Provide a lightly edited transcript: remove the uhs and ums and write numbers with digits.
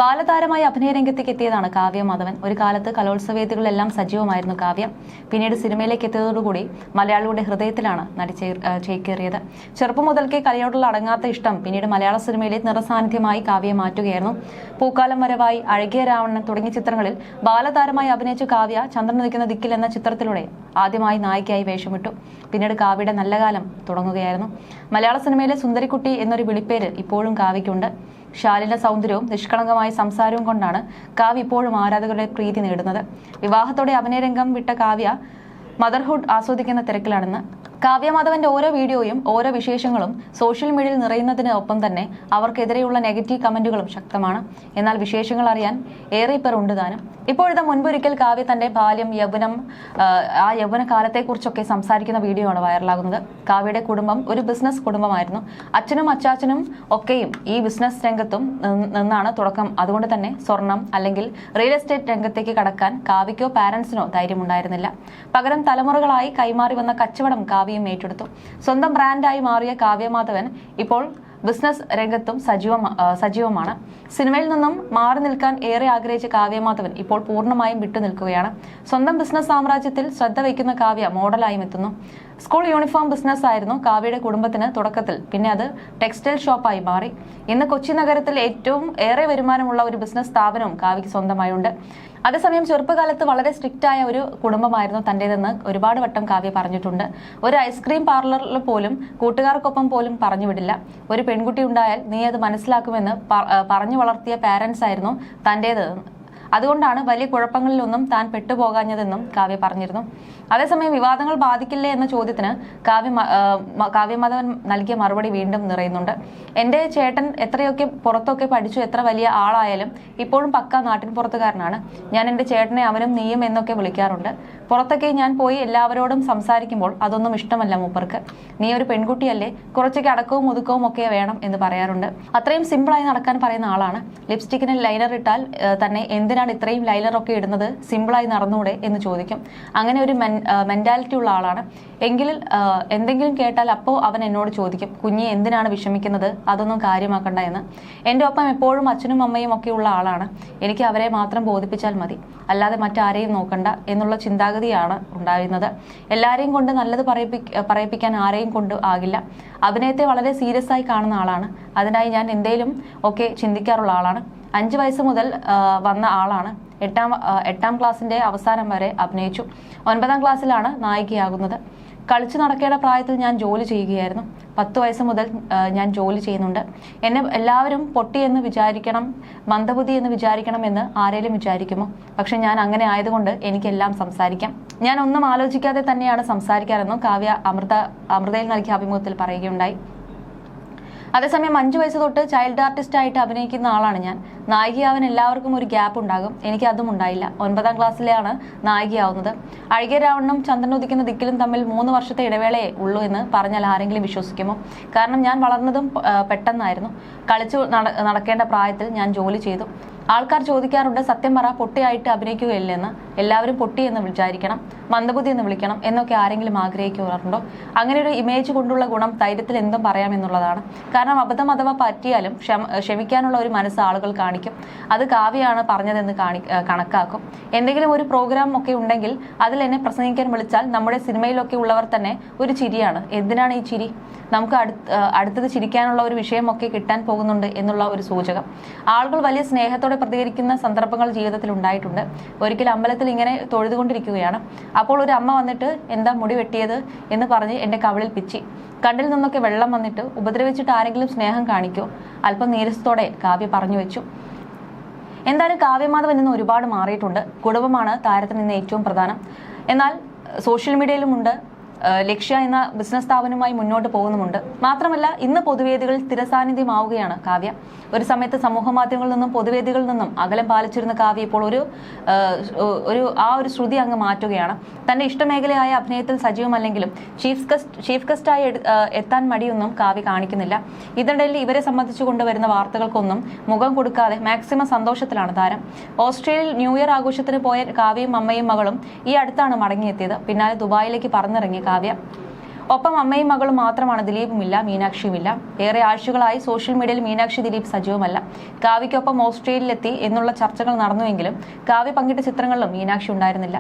ബാലതാരമായി അഭിനയ രംഗത്തേക്ക് എത്തിയതാണ് കാവ്യ മാധവൻ. ഒരു കാലത്ത് കലോത്സവേദികളിലെല്ലാം സജീവമായിരുന്നു കാവ്യ. പിന്നീട് സിനിമയിലേക്ക് എത്തിയതോടുകൂടി മലയാളിയുടെ ഹൃദയത്തിലാണ് ചേക്കേറിയത്. ചെറുപ്പം മുതൽക്കേ കലയോടുള്ള അടങ്ങാത്ത ഇഷ്ടം പിന്നീട് മലയാള സിനിമയിലെ നിറസാന്നിധ്യമായി കാവ്യയെ മാറ്റുകയായിരുന്നു. പൂക്കാലം വരവായി, അഴകിയ രാവണൻ തുടങ്ങിയ ചിത്രങ്ങളിൽ ബാലതാരമായി അഭിനയിച്ച കാവ്യ ചന്ദ്രൻ ഉദിക്കുന്ന ദിക്കിൽ എന്ന ചിത്രത്തിലൂടെ ആദ്യമായി നായികയായി വേഷമിട്ടു. പിന്നീട് കാവ്യയുടെ നല്ല കാലം തുടങ്ങുകയായിരുന്നു. മലയാള സിനിമയിലെ സുന്ദരിക്കുട്ടി എന്നൊരു വിളിപ്പേര് ഇപ്പോഴും കാവ്യയ്ക്കുണ്ട്. ശാലീന സൗന്ദര്യവും നിഷ്കളങ്കമായ സംസാരവും കൊണ്ടാണ് കാവ്യ ഇപ്പോഴും ആരാധകരുടെ പ്രീതി നേടുന്നത്. വിവാഹത്തോടെ അഭിനയരംഗം വിട്ട കാവ്യ മദർഹുഡ് ആസ്വദിക്കുന്ന തിരക്കിലാണെന്ന്. കാവ്യ മാധവന്റെ ഓരോ വീഡിയോയും ഓരോ വിശേഷങ്ങളും സോഷ്യൽ മീഡിയയിൽ നിറയുന്നതിന് ഒപ്പം തന്നെ അവർക്കെതിരെയുള്ള നെഗറ്റീവ് കമന്റുകളും ശക്തമാണ്. എന്നാൽ വിശേഷങ്ങൾ അറിയാൻ ഏറെ പേർ ഉണ്ട് താനും. ഇപ്പോഴത്തെ മുൻപൊരിക്കൽ കാവ്യ തന്റെ ബാല്യം, യൗവനം, ആ യൗവന കാലത്തെക്കുറിച്ചൊക്കെ സംസാരിക്കുന്ന വീഡിയോ ആണ് വൈറലാകുന്നത്. കാവ്യയുടെ കുടുംബം ഒരു ബിസിനസ് കുടുംബമായിരുന്നു. അച്ഛനും അച്ചാച്ചനും ഒക്കെയും ഈ ബിസിനസ് രംഗത്തും നിന്നാണ് തുടക്കം. അതുകൊണ്ട് തന്നെ സ്വർണം അല്ലെങ്കിൽ റിയൽ എസ്റ്റേറ്റ് രംഗത്തേക്ക് കടക്കാൻ കാവ്യക്കോ പാരന്റ്സിനോ ധൈര്യമുണ്ടായിരുന്നില്ല. പകരം തലമുറകളായി കൈമാറി വന്ന കച്ചവടം കാവ്യ ഏറ്റെടുത്തു. സ്വന്തം ബ്രാൻഡായി മാറിയ കാവ്യ മാധവൻ ഇപ്പോൾ ബിസിനസ് രംഗത്തും സജീവമാണ്. സിനിമയിൽ നിന്നും മാറി നിൽക്കാൻ ഏറെ ആഗ്രഹിച്ച കാവ്യ മാധവൻ ഇപ്പോൾ പൂർണ്ണമായും വിട്ടുനിൽക്കുകയാണ്. സ്വന്തം ബിസിനസ് സാമ്രാജ്യത്തിൽ ശ്രദ്ധ വയ്ക്കുന്ന കാവ്യ മോഡലായും എത്തുന്നു. സ്കൂൾ യൂണിഫോം ബിസിനസ് ആയിരുന്നു കാവ്യയുടെ കുടുംബത്തിന് തുടക്കത്തിൽ. പിന്നെ അത് ടെക്സ്റ്റൈൽ ഷോപ്പായി മാറി. ഇന്ന് കൊച്ചി നഗരത്തിൽ ഏറ്റവും ഏറെ വരുമാനമുള്ള ഒരു ബിസിനസ് സ്ഥാപനവും കാവ്യയ്ക്ക് സ്വന്തമായുണ്ട്. അതേസമയം ചെറുപ്പകാലത്ത് വളരെ സ്ട്രിക്റ്റ് ആയ ഒരു കുടുംബമായിരുന്നു തന്റേതെന്ന് ഒരുപാട് വട്ടം കാവ്യ പറഞ്ഞിട്ടുണ്ട്. ഒരു ഐസ്ക്രീം പാർലറിൽ പോലും കൂട്ടുകാർക്കൊപ്പം പോലും പറഞ്ഞു വിടില്ല. ഒരു പെൺകുട്ടി ഉണ്ടായാൽ നീ അത് മനസ്സിലാക്കുമെന്ന് പറഞ്ഞു വളർത്തിയ പാരന്റ്സ് ആയിരുന്നു തന്റേത്. അതുകൊണ്ടാണ് വലിയ കുഴപ്പങ്ങളിലൊന്നും താൻ പെട്ടുപോകാഞ്ഞതെന്നും കാവ്യ പറഞ്ഞിരുന്നു. അതേസമയം വിവാദങ്ങൾ ബാധിക്കില്ലേ എന്ന ചോദ്യത്തിന് കാവ്യ മാധവൻ നൽകിയ മറുപടി വീണ്ടും നിറയുന്നുണ്ട്. എന്റെ ചേട്ടൻ എത്രയൊക്കെ പുറത്തൊക്കെ പഠിച്ചു, എത്ര വലിയ ആളായാലും ഇപ്പോഴും പക്ക നാട്ടിൻ പുറത്തുകാരനാണ്. ഞാൻ എന്റെ ചേട്ടനെ അവനും നീയും എന്നൊക്കെ വിളിക്കാറുണ്ട്. പുറത്തൊക്കെ ഞാൻ പോയി എല്ലാവരോടും സംസാരിക്കുമ്പോൾ അതൊന്നും ഇഷ്ടമല്ല മൂപ്പർക്ക്. നീ ഒരു പെൺകുട്ടിയല്ലേ, കുറച്ചൊക്കെ അടക്കവും ഒതുക്കവും ഒക്കെ വേണം എന്ന് പറയാറുണ്ട്. അത്രയും സിമ്പിളായി നടക്കാൻ പറയുന്ന ആളാണ്. ലിപ്സ്റ്റിക്കിന് ലൈനർ ഇട്ടാൽ തന്നെ എന്തിനാണ് ഇത്രയും ലൈനർ ഒക്കെ ഇടുന്നത്, സിമ്പിളായി നടന്നൂടെ എന്ന് ചോദിക്കും. അങ്ങനെ ഒരു മെന്റാലിറ്റി ഉള്ള ആളാണ്. എന്തെങ്കിലും കേട്ടാൽ അപ്പോൾ അവൻ എന്നോട് ചോദിക്കും, കുഞ്ഞി എന്തിനാണ് വിഷമിക്കുന്നത്, അതൊന്നും കാര്യമാക്കണ്ട എന്ന്. എൻ്റെ ഒപ്പം എപ്പോഴും അച്ഛനും അമ്മയും ഒക്കെ ഉള്ള ആളാണ്. എനിക്ക് അവരെ മാത്രം ബോധിപ്പിച്ചാൽ മതി, അല്ലാതെ മറ്റാരെയും നോക്കണ്ട എന്നുള്ള ചിന്താഗതിയാണ് ഉണ്ടായിരുന്നത്. എല്ലാരെയും കൊണ്ട് നല്ലത് പറയിപ്പിക്കാൻ ആരെയും കൊണ്ട് ആകില്ല. അഭിനയത്തെ വളരെ സീരിയസ് ആയി കാണുന്ന ആളാണ്. അതിനായി ഞാൻ എന്തേലും ഒക്കെ ചിന്തിക്കാറുള്ള ആളാണ്. 5 വയസ്സ് മുതൽ വന്ന ആളാണ്. എട്ടാം ക്ലാസ്സിന്റെ അവസാനം വരെ അഭിനയിച്ചു. 9ാം ക്ലാസ്സിലാണ് നായികയാകുന്നത്. കളിച്ചു നടക്കേണ്ട പ്രായത്തിൽ ഞാൻ ജോലി ചെയ്യുകയായിരുന്നു. 10 വയസ്സ് മുതൽ ഞാൻ ജോലി ചെയ്യുന്നുണ്ട്. എന്നെ എല്ലാവരും പൊട്ടി എന്ന് വിചാരിക്കണം, മന്ദബുദ്ധി എന്ന് വിചാരിക്കണം എന്ന് ആരെങ്കിലും വിചാരിക്കുമോ? പക്ഷെ ഞാൻ അങ്ങനെ ആയതുകൊണ്ട് എനിക്കെല്ലാം സംസാരിക്കാം. ഞാൻ ഒന്നും ആലോചിക്കാതെ തന്നെയാണ് സംസാരിക്കാറെന്നും കാവ്യ അമൃതയിൽ നൽകിയ അഭിമുഖത്തിൽ പറയുകയുണ്ടായി. അതേസമയം 5 വയസ്സ് തൊട്ട് ചൈൽഡ് ആർട്ടിസ്റ്റ് ആയിട്ട് അഭിനയിക്കുന്ന ആളാണ് ഞാൻ. നായികയാവാൻ എല്ലാവർക്കും ഒരു ഗ്യാപ്പ് ഉണ്ടാകും. എനിക്ക് അതും ഉണ്ടായില്ല. 9ാം ക്ലാസ്സിലാണ് നായികയാവുന്നത്. അഴകിയ രാവണനും ചന്ദ്രൻ ഉദിക്കുന്ന ദിക്കിലും തമ്മിൽ 3 വർഷത്തെ ഇടവേളയെ ഉള്ളൂ എന്ന് പറഞ്ഞാൽ ആരെങ്കിലും വിശ്വസിക്കുമോ? കാരണം ഞാൻ വളർന്നതും പെട്ടെന്നായിരുന്നു. കളിച്ചു നടക്കേണ്ട പ്രായത്തിൽ ഞാൻ ജോലി ചെയ്തു. ആൾക്കാർ ചോദിക്കാറുണ്ട്, സത്യം പറ, പൊട്ടിയായിട്ട് അഭിനയിക്കുകയില്ലെന്ന്. എല്ലാവരും പൊട്ടി എന്ന് വിചാരിക്കണം, മന്ദബുദ്ധി എന്ന് വിളിക്കണം എന്നൊക്കെ ആരെങ്കിലും ആഗ്രഹിക്കാറുണ്ടോ? അങ്ങനെ ഒരു ഇമേജ് കൊണ്ടുള്ള ഗുണം ധൈര്യത്തിൽ എന്തും പറയാമെന്നുള്ളതാണ്. കാരണം അബദ്ധം അഥവാ പറ്റിയാലും ക്ഷമിക്കാനുള്ള ഒരു മനസ്സ് ആളുകൾ കാണിക്കും. അത് കാവ്യയാണ് പറഞ്ഞതെന്ന് കണക്കാക്കും. എന്തെങ്കിലും ഒരു പ്രോഗ്രാം ഒക്കെ ഉണ്ടെങ്കിൽ അതിൽ എന്നെ പ്രസംഗിക്കാൻ വിളിച്ചാൽ നമ്മുടെ സിനിമയിലൊക്കെ ഉള്ളവർ തന്നെ ഒരു ചിരിയാണ്. എന്തിനാണ് ഈ ചിരി? നമുക്ക് അടുത്തത് ചിരിക്കാനുള്ള ഒരു വിഷയമൊക്കെ കിട്ടാൻ പോകുന്നുണ്ട് എന്നുള്ള ഒരു സൂചകം. ആളുകൾ വലിയ സ്നേഹത്തോടെ പ്രതികരിക്കുന്ന സന്ദർഭങ്ങൾ ജീവിതത്തിൽ ഉണ്ടായിട്ടുണ്ട്. ഒരിക്കൽ അമ്പലത്തിൽ ഇങ്ങനെ തൊഴുതുകൊണ്ടിരിക്കുകയാണ്. അപ്പോൾ ഒരു അമ്മ വന്നിട്ട് എന്താ മുടി വെട്ടിയത് എന്ന് പറഞ്ഞ് എൻ്റെ കവിളിൽ പിച്ചി. കണ്ണിൽ നിന്നൊക്കെ വെള്ളം വന്നിട്ട് ഉപദ്രവിച്ചിട്ട് ആരെങ്കിലും സ്നേഹം കാണിക്കോ? അല്പം നീരസത്തോടെ കാവ്യ പറഞ്ഞു വെച്ചു. എന്തായാലും കാവ്യ മാധവൻ ഇന്ന് ഒരുപാട് മാറിയിട്ടുണ്ട്. കുടുംബമാണ് താരത്തിന് ഇന്ന് ഏറ്റവും പ്രധാനം. എന്നാൽ സോഷ്യൽ മീഡിയയിലുമുണ്ട്. ലക്ഷ്യ എന്ന ബിസിനസ് സ്ഥാപനവുമായി മുന്നോട്ട് പോകുന്നുമുണ്ട്. മാത്രമല്ല ഇന്ന് പൊതുവേദികളിൽ സ്ഥിരസാന്നിധ്യമാവുകയാണ് കാവ്യ. ഒരു സമയത്ത് സമൂഹ മാധ്യമങ്ങളിൽ നിന്നും പൊതുവേദികളിൽ നിന്നും അകലം പാലിച്ചിരുന്ന കാവ്യ ഇപ്പോൾ ഒരു ശ്രുതി അങ്ങ് മാറ്റുകയാണ്. തന്റെ ഇഷ്ടമേഖലയായ അഭിനയത്തിൽ സജീവമല്ലെങ്കിലും ചീഫ് ഗസ്റ്റായി എത്താൻ മടിയൊന്നും കാവ്യ കാണിക്കുന്നില്ല. ഇതിനിടയിൽ ഇവരെ സംബന്ധിച്ചു കൊണ്ടുവരുന്ന വാർത്തകൾക്കൊന്നും മുഖം കൊടുക്കാതെ മാക്സിമം സന്തോഷത്തിലാണ് താരം. ഓസ്ട്രേലിയയിൽ ന്യൂ ഇയർ ആഘോഷത്തിന് പോയ കാവ്യയും അമ്മയും മകളും ഈ അടുത്താണ് മടങ്ങിയെത്തിയത്. പിന്നാലെ ദുബായിലേക്ക് പറന്നിറങ്ങിയ കാവ്യ ഒപ്പം അമ്മയും മകളും മാത്രമാണ്. ദിലീപുമില്ല, മീനാക്ഷിയുമില്ല. ഏറെ ആഴ്ചകളായി സോഷ്യൽ മീഡിയയിൽ മീനാക്ഷി ദിലീപ് സജീവമല്ല. കാവ്യയ്ക്കൊപ്പം ഓസ്ട്രേലിയയിലെത്തി എന്നുള്ള ചർച്ചകൾ നടന്നുവെങ്കിലും കാവ്യ പങ്കിട്ട ചിത്രങ്ങളിലും മീനാക്ഷി ഉണ്ടായിരുന്നില്ല.